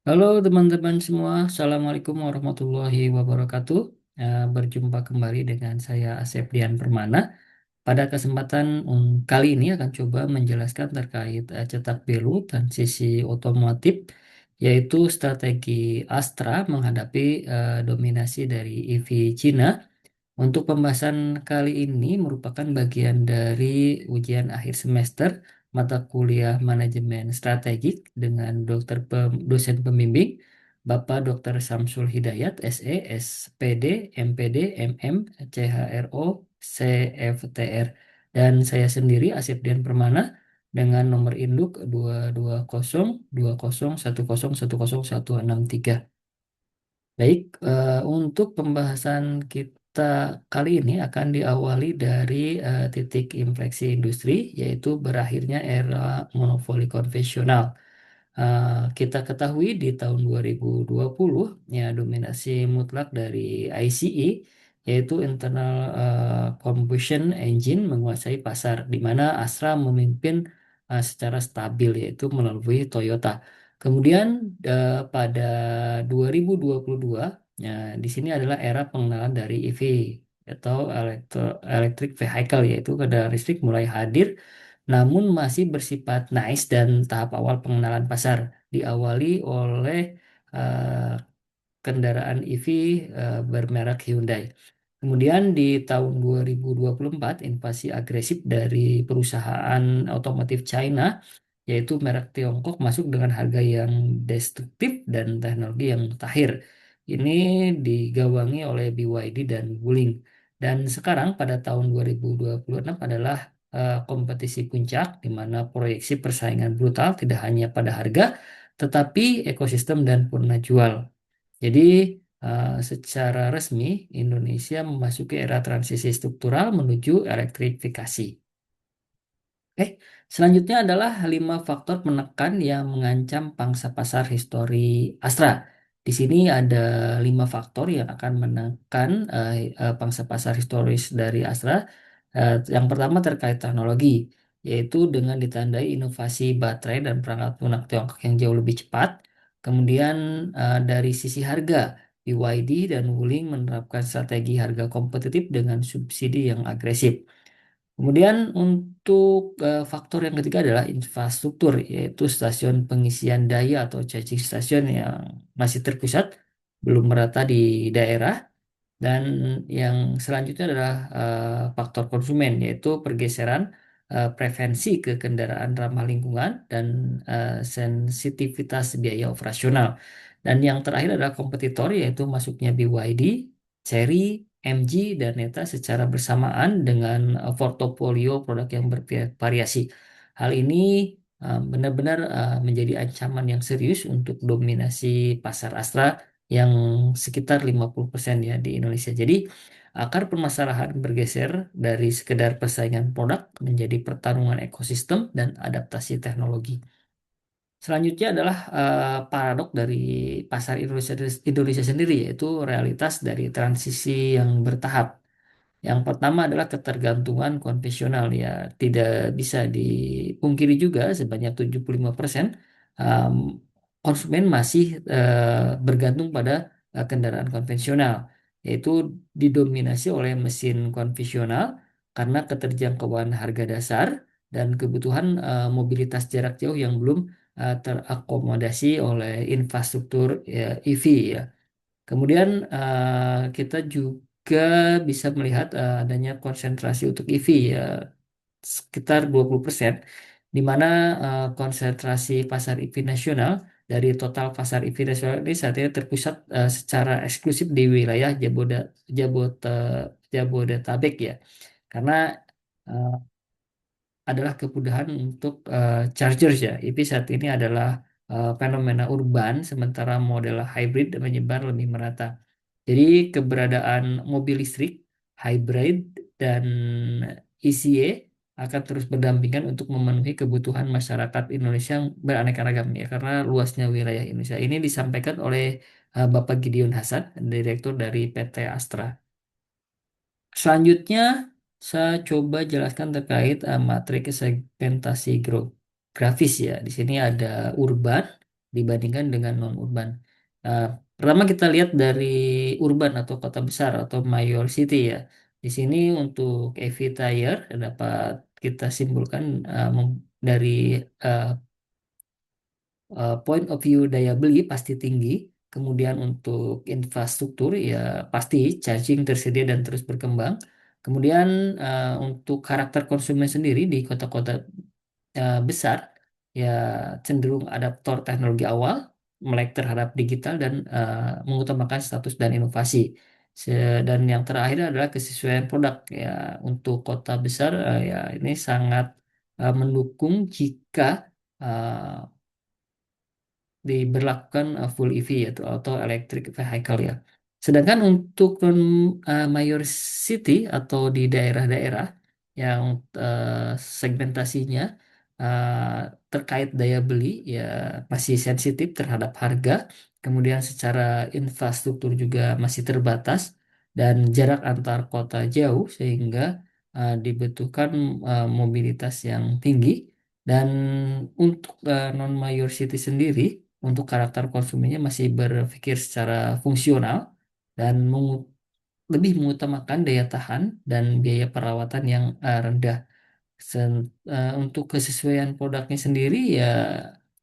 Halo teman-teman semua, Assalamualaikum warahmatullahi wabarakatuh. Berjumpa kembali dengan saya Asep Dian Permana. Pada kesempatan kali ini akan coba menjelaskan terkait cetak biru transisi otomotif, yaitu strategi Astra menghadapi dominasi dari EV Cina. Untuk pembahasan kali ini merupakan bagian dari ujian akhir semester mata kuliah Manajemen Strategik dengan dosen pembimbing Bapak Dr. Samsul Hidayat, SE, SPD, MPD, MM, CHRO, CFTR. Dan saya sendiri Asep Dian Permana dengan nomor induk 2202011010163. Baik, untuk pembahasan kita kali ini akan diawali dari titik infleksi industri, yaitu berakhirnya era monopoli konvensional. Kita ketahui di tahun 2020 ya dominasi mutlak dari ICE, yaitu internal combustion engine, menguasai pasar, di mana Astra memimpin secara stabil, yaitu melalui Toyota. Kemudian pada 2022 ya, di sini adalah era pengenalan dari EV atau electric vehicle, yaitu kendaraan listrik mulai hadir namun masih bersifat niche dan tahap awal pengenalan pasar, diawali oleh eh, kendaraan EV bermerek Hyundai. Kemudian di tahun 2024, invasi agresif dari perusahaan otomotif China, yaitu merek Tiongkok, masuk dengan harga yang destruktif dan teknologi yang mutakhir. Ini digawangi oleh BYD dan Wuling. Dan sekarang pada tahun 2026 adalah kompetisi puncak, di mana proyeksi persaingan brutal tidak hanya pada harga, tetapi ekosistem dan purna jual. Jadi, secara resmi Indonesia memasuki era transisi struktural menuju elektrifikasi. Oke, selanjutnya adalah 5 faktor penekan yang mengancam pangsa pasar histori Astra. Di sini ada 5 faktor yang akan menekan pangsa pasar historis dari Astra. Yang pertama terkait teknologi, yaitu dengan ditandai inovasi baterai dan perangkat lunak Tiongkok yang jauh lebih cepat. Kemudian dari sisi harga, BYD dan Wuling menerapkan strategi harga kompetitif dengan subsidi yang agresif. Kemudian untuk faktor yang ketiga adalah infrastruktur, yaitu stasiun pengisian daya atau charging station yang masih terpusat, belum merata di daerah. Dan yang selanjutnya adalah faktor konsumen, yaitu pergeseran preferensi ke kendaraan ramah lingkungan dan sensitivitas biaya operasional. Dan yang terakhir adalah kompetitor, yaitu masuknya BYD, Chery, MG, dan Neta secara bersamaan dengan portofolio produk yang bervariasi. Hal ini benar-benar menjadi ancaman yang serius untuk dominasi pasar Astra yang sekitar 50% ya di Indonesia. Jadi akar permasalahan bergeser dari sekedar persaingan produk menjadi pertarungan ekosistem dan adaptasi teknologi. Selanjutnya adalah paradok dari pasar Indonesia sendiri, yaitu realitas dari transisi yang bertahap. Yang pertama adalah ketergantungan konvensional, ya tidak bisa dipungkiri juga sebanyak 75% um, konsumen masih bergantung pada kendaraan konvensional, yaitu didominasi oleh mesin konvensional karena keterjangkauan harga dasar dan kebutuhan mobilitas jarak jauh yang belum terakomodasi oleh infrastruktur EV ya. Kemudian kita juga bisa melihat adanya konsentrasi untuk EV ya sekitar 20%, di mana konsentrasi pasar EV nasional dari total pasar EV nasional ini saat ini terpusat secara eksklusif di wilayah Jabodetabek ya. Karena eh, adalah kemudahan untuk chargers ya. EV saat ini adalah fenomena urban, sementara model hybrid menyebar lebih merata. Jadi keberadaan mobil listrik, hybrid, dan ECA akan terus berdampingan untuk memenuhi kebutuhan masyarakat Indonesia yang beraneka ragam ya, karena luasnya wilayah Indonesia. Ini disampaikan oleh Bapak Gideon Hasan, Direktur dari PT Astra. Selanjutnya, saya coba jelaskan terkait matriks segmentasi geografis ya. Di sini ada urban, dibandingkan dengan non-urban. Nah, pertama kita lihat dari urban atau kota besar atau mayor city ya. Di sini untuk EV tire dapat kita simpulkan dari eh, point of view daya beli pasti tinggi. Kemudian untuk infrastruktur ya pasti charging tersedia dan terus berkembang. Kemudian untuk karakter konsumen sendiri di kota-kota besar ya cenderung adaptor teknologi awal, melek terhadap digital dan mengutamakan status dan inovasi. Dan yang terakhir adalah kesesuaian produk ya untuk kota besar ya ini sangat mendukung jika uh, diberlakukan full EV yaitu auto electric vehicle ya. Sedangkan untuk mayor city atau di daerah-daerah yang segmentasinya terkait daya beli ya masih sensitif terhadap harga, kemudian secara infrastruktur juga masih terbatas dan jarak antar kota jauh sehingga dibutuhkan mobilitas yang tinggi. Dan untuk non-mayor city sendiri, untuk karakter konsumennya masih berpikir secara fungsional dan lebih mengutamakan daya tahan dan biaya perawatan yang rendah. Untuk kesesuaian produknya sendiri ya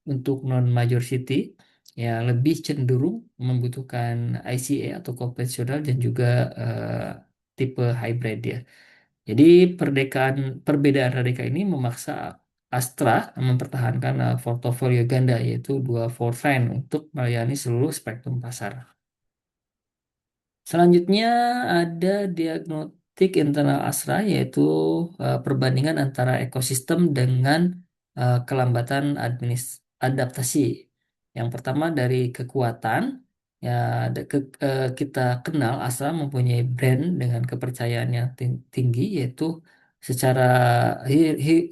untuk non-major city ya lebih cenderung membutuhkan ICE atau konvensional dan juga tipe hybrid ya. Jadi perbedaan radikal ini memaksa Astra mempertahankan portofolio ganda yaitu dua Fortran untuk melayani seluruh spektrum pasar. Selanjutnya ada diagnostik internal Astra yaitu perbandingan antara ekosistem dengan kelambatan adaptasi. Yang pertama dari kekuatan ya kita kenal Astra mempunyai brand dengan kepercayaan yang tinggi yaitu secara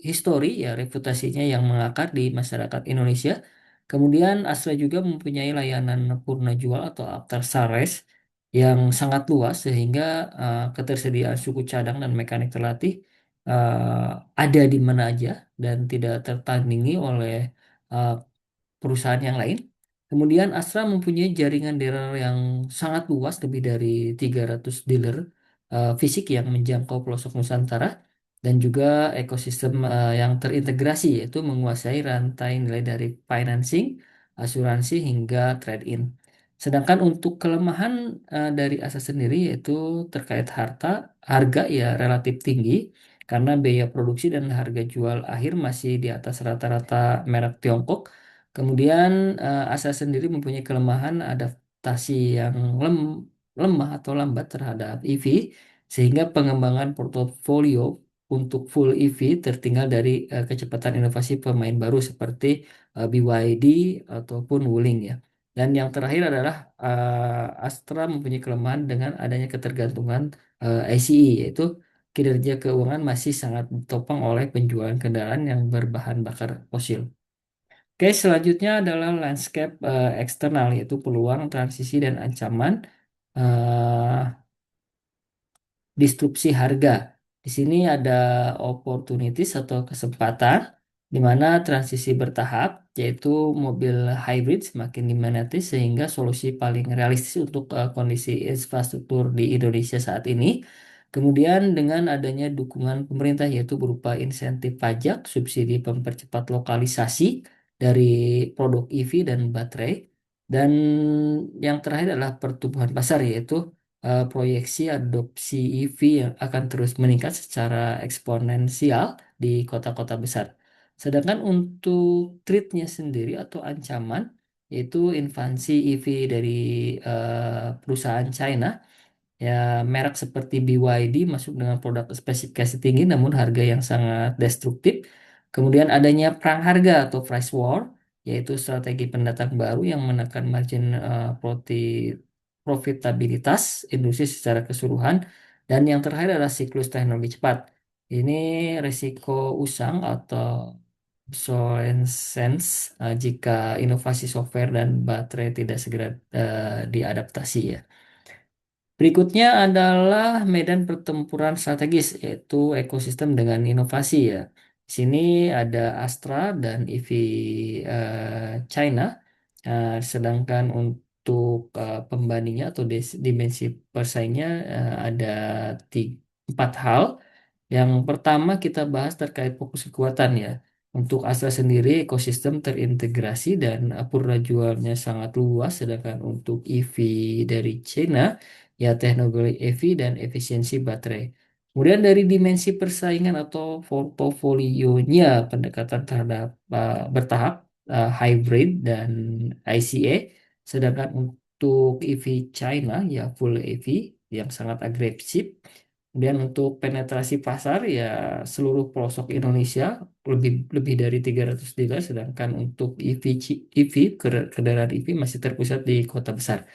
histori ya reputasinya yang mengakar di masyarakat Indonesia. Kemudian Astra juga mempunyai layanan purna jual atau after sales yang sangat luas sehingga ketersediaan suku cadang dan mekanik terlatih ada di mana aja dan tidak tertandingi oleh uh, perusahaan yang lain. Kemudian Astra mempunyai jaringan dealer yang sangat luas, lebih dari 300 dealer fisik yang menjangkau pelosok Nusantara dan juga ekosistem yang terintegrasi yaitu menguasai rantai nilai dari financing, asuransi hingga trade-in. Sedangkan untuk kelemahan dari Asa sendiri yaitu terkait harga ya relatif tinggi karena biaya produksi dan harga jual akhir masih di atas rata-rata merek Tiongkok. Kemudian Asa sendiri mempunyai kelemahan adaptasi yang lemah atau lambat terhadap EV, sehingga pengembangan portofolio untuk full EV tertinggal dari kecepatan inovasi pemain baru seperti BYD ataupun Wuling ya. Dan yang terakhir adalah Astra mempunyai kelemahan dengan adanya ketergantungan ICE, yaitu kinerja keuangan masih sangat ditopang oleh penjualan kendaraan yang berbahan bakar fosil. Oke, selanjutnya adalah landscape eksternal, yaitu peluang, transisi, dan ancaman eh, disrupsi harga. Di sini ada opportunities atau kesempatan di mana transisi bertahap, yaitu mobil hybrid semakin diminati sehingga solusi paling realistis untuk kondisi infrastruktur di Indonesia saat ini. Kemudian dengan adanya dukungan pemerintah yaitu berupa insentif pajak, subsidi mempercepat lokalisasi dari produk EV dan baterai. Dan yang terakhir adalah pertumbuhan pasar yaitu proyeksi adopsi EV yang akan terus meningkat secara eksponensial di kota-kota besar. Sedangkan untuk threat-nya sendiri atau ancaman, yaitu invasi EV dari perusahaan China, ya merek seperti BYD masuk dengan produk spesifikasi tinggi namun harga yang sangat destruktif. Kemudian adanya perang harga atau price war, yaitu strategi pendatang baru yang menekan margin profitabilitas industri secara keseluruhan. Dan yang terakhir adalah siklus teknologi cepat. Ini risiko usang atau obsolescence jika inovasi software dan baterai tidak segera diadaptasi ya. Berikutnya adalah medan pertempuran strategis, yaitu ekosistem dengan inovasi ya. Di sini ada Astra dan EV China. Sedangkan untuk pembandingnya atau dimensi persaingnya ada empat hal. Yang pertama kita bahas terkait fokus kekuatan ya. Untuk Astra sendiri ekosistem terintegrasi dan purna jualnya sangat luas, sedangkan untuk EV dari China ya teknologi EV dan efisiensi baterai. Kemudian dari dimensi persaingan atau portofolionya pendekatan terhadap bertahap, hybrid dan ICE, sedangkan untuk EV China ya full EV yang sangat agresif. Kemudian untuk penetrasi pasar ya seluruh pelosok Indonesia lebih lebih dari 300 dealer, sedangkan untuk EV kendaraan EV masih terpusat di kota besar.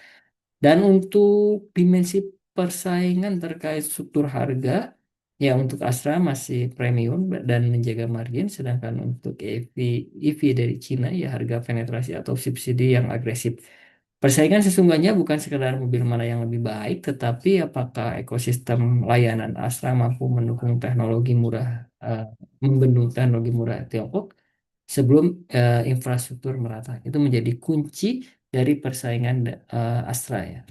Dan untuk dimensi persaingan terkait struktur harga, ya untuk Astra masih premium dan menjaga margin, sedangkan untuk EV dari Cina ya harga penetrasi atau subsidi yang agresif. Persaingan sesungguhnya bukan sekedar mobil mana yang lebih baik, tetapi apakah ekosistem layanan Astra mampu mendukung teknologi murah, eh, membendung teknologi murah Tiongkok sebelum infrastruktur merata. Itu menjadi kunci dari persaingan Astra ya.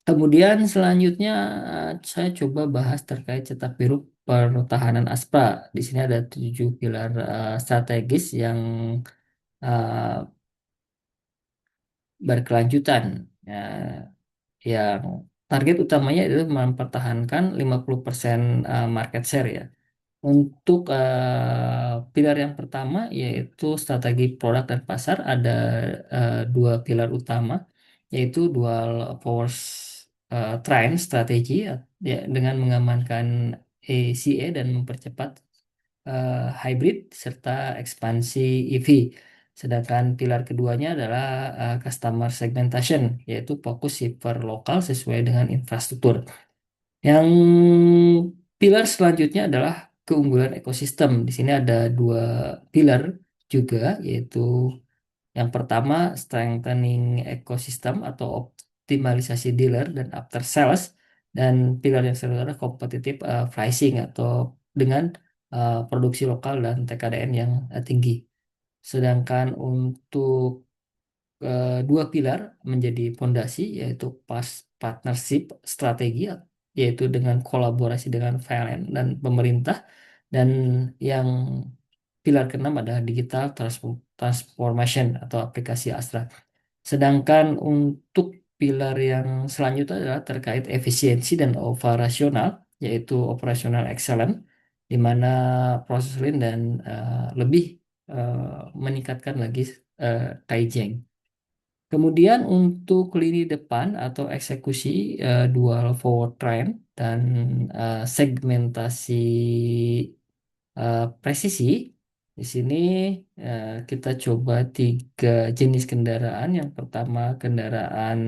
Kemudian selanjutnya saya coba bahas terkait cetak biru pertahanan Astra. Di sini ada 7 pilar strategis yang eh, berkelanjutan. Ya, yang target utamanya adalah mempertahankan 50% market share ya. Untuk pilar yang pertama yaitu strategi produk dan pasar ada 2 pilar utama, yaitu dual force train strategi ya, dengan mengamankan ACE dan mempercepat hybrid serta ekspansi EV. Sedangkan pilar keduanya adalah customer segmentation, yaitu fokus shipper lokal sesuai dengan infrastruktur. Yang pilar selanjutnya adalah keunggulan ekosistem. Di sini ada 2 pilar juga, yaitu yang pertama strengthening ekosistem atau optimalisasi dealer dan after sales, dan pilar yang selanjutnya adalah competitive pricing atau dengan produksi lokal dan TKDN yang tinggi. Sedangkan untuk 2 pilar menjadi pondasi yaitu partnership strategi, yaitu dengan kolaborasi dengan PLN dan pemerintah, dan yang pilar keenam adalah digital transformation atau aplikasi Astra. Sedangkan untuk pilar yang selanjutnya adalah terkait efisiensi dan operasional, yaitu operational excellence, di mana proses lean dan lebih meningkatkan lagi Kaizen. Kemudian untuk lini depan atau eksekusi dual forward train dan segmentasi presisi. Di sini kita coba 3 jenis kendaraan. Yang pertama kendaraan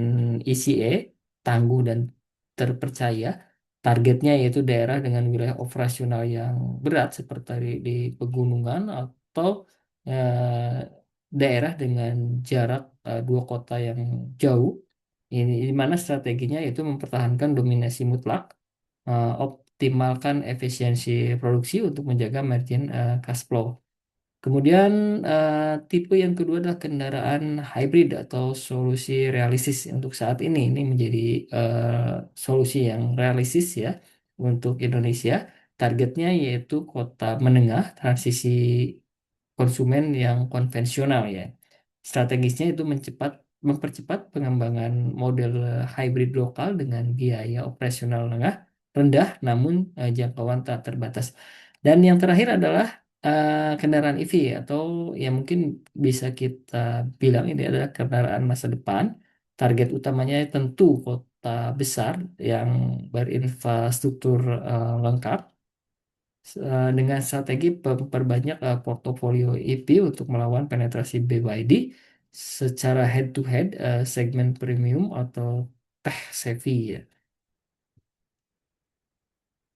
ECE, tangguh dan terpercaya. Targetnya yaitu daerah dengan wilayah operasional yang berat seperti di pegunungan atau daerah dengan jarak 2 kota yang jauh. Ini di mana strateginya yaitu mempertahankan dominasi mutlak, optimalkan efisiensi produksi untuk menjaga margin cash flow. Kemudian tipe yang kedua adalah kendaraan hybrid atau solusi realistis untuk saat ini. Ini menjadi solusi yang realistis ya untuk Indonesia. Targetnya yaitu kota menengah, transisi konsumen yang konvensional ya. Strategisnya itu mempercepat pengembangan model hybrid lokal dengan biaya operasional rendah namun jangkauan tak terbatas. Dan yang terakhir adalah kendaraan EV atau yang mungkin bisa kita bilang ini adalah kendaraan masa depan. Target utamanya tentu kota besar yang berinfrastruktur lengkap, dengan strategi memperbanyak portofolio EP untuk melawan penetrasi BYD secara head to head segmen premium atau tech savvy ya.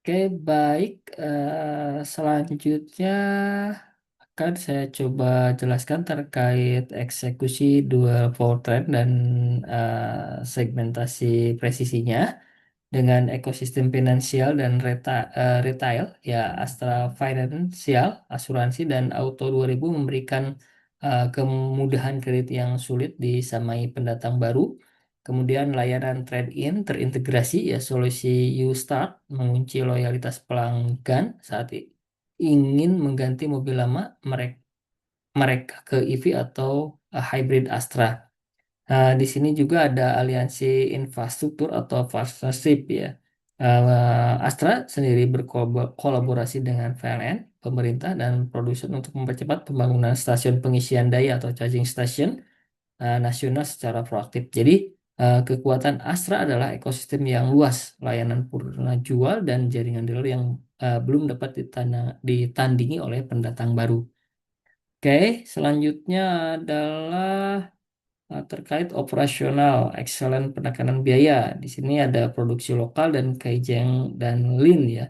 Oke, baik. Selanjutnya akan saya coba jelaskan terkait eksekusi dual powertrain dan segmentasi presisinya. Dengan ekosistem finansial dan retail, ya Astra Financial, asuransi, dan Auto 2000 memberikan kemudahan kredit yang sulit disamai pendatang baru. Kemudian layanan trade-in terintegrasi ya solusi You Start mengunci loyalitas pelanggan saat ingin mengganti mobil lama mereka mereka ke EV atau hybrid Astra. Di sini juga ada aliansi infrastruktur atau partnership ya. Astra sendiri berkolaborasi dengan PLN, pemerintah, dan produsen untuk mempercepat pembangunan stasiun pengisian daya atau charging station nasional secara proaktif. Jadi, kekuatan Astra adalah ekosistem yang luas, layanan purna jual, dan jaringan dealer yang belum dapat ditandingi oleh pendatang baru. Oke, selanjutnya adalah terkait operasional, excellent penekanan biaya. Di sini ada produksi lokal dan Kaizen dan Lean ya.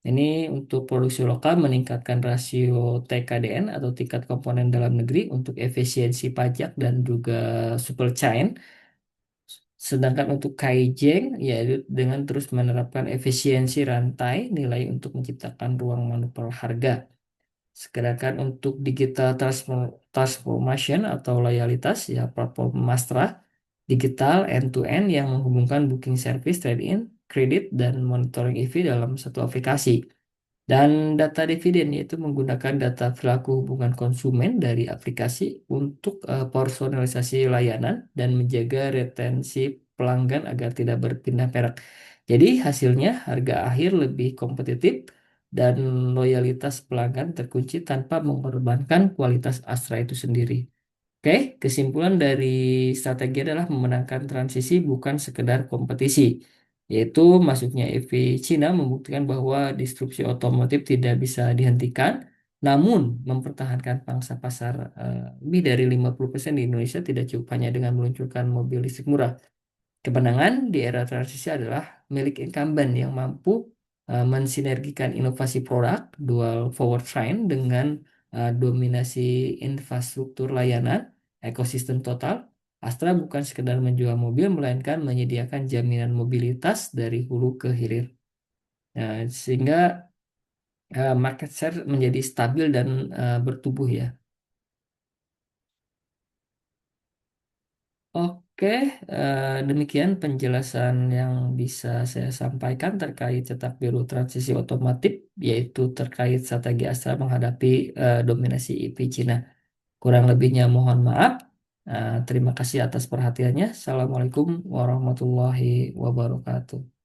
Ini untuk produksi lokal meningkatkan rasio TKDN atau tingkat komponen dalam negeri untuk efisiensi pajak dan juga supply chain. Sedangkan untuk Kaizen yaitu dengan terus menerapkan efisiensi rantai nilai untuk menciptakan ruang manuver harga. Sedangkan untuk digital transformation atau loyalitas ya platform Mastra digital end-to-end yang menghubungkan booking service, trade-in, kredit, dan monitoring EV dalam satu aplikasi. Dan data dividen yaitu menggunakan data perilaku hubungan konsumen dari aplikasi untuk personalisasi layanan dan menjaga retensi pelanggan agar tidak berpindah merek. Jadi hasilnya harga akhir lebih kompetitif dan loyalitas pelanggan terkunci tanpa mengorbankan kualitas Astra itu sendiri. Oke, kesimpulan dari strategi adalah memenangkan transisi bukan sekedar kompetisi, yaitu masuknya EV Cina membuktikan bahwa disrupsi otomotif tidak bisa dihentikan, namun mempertahankan pangsa pasar lebih dari 50% di Indonesia tidak cukup hanya dengan meluncurkan mobil listrik murah. Kemenangan di era transisi adalah milik incumbent yang mampu mensinergikan inovasi produk, dual powertrain dengan dominasi infrastruktur layanan, ekosistem total. Astra bukan sekedar menjual mobil, melainkan menyediakan jaminan mobilitas dari hulu ke hilir. Nah, sehingga market share menjadi stabil dan bertumbuh ya. Oke, demikian penjelasan yang bisa saya sampaikan terkait cetak biru transisi otomotif, yaitu terkait strategi Astra menghadapi dominasi IP Cina. Kurang lebihnya mohon maaf. Terima kasih atas perhatiannya. Assalamualaikum warahmatullahi wabarakatuh.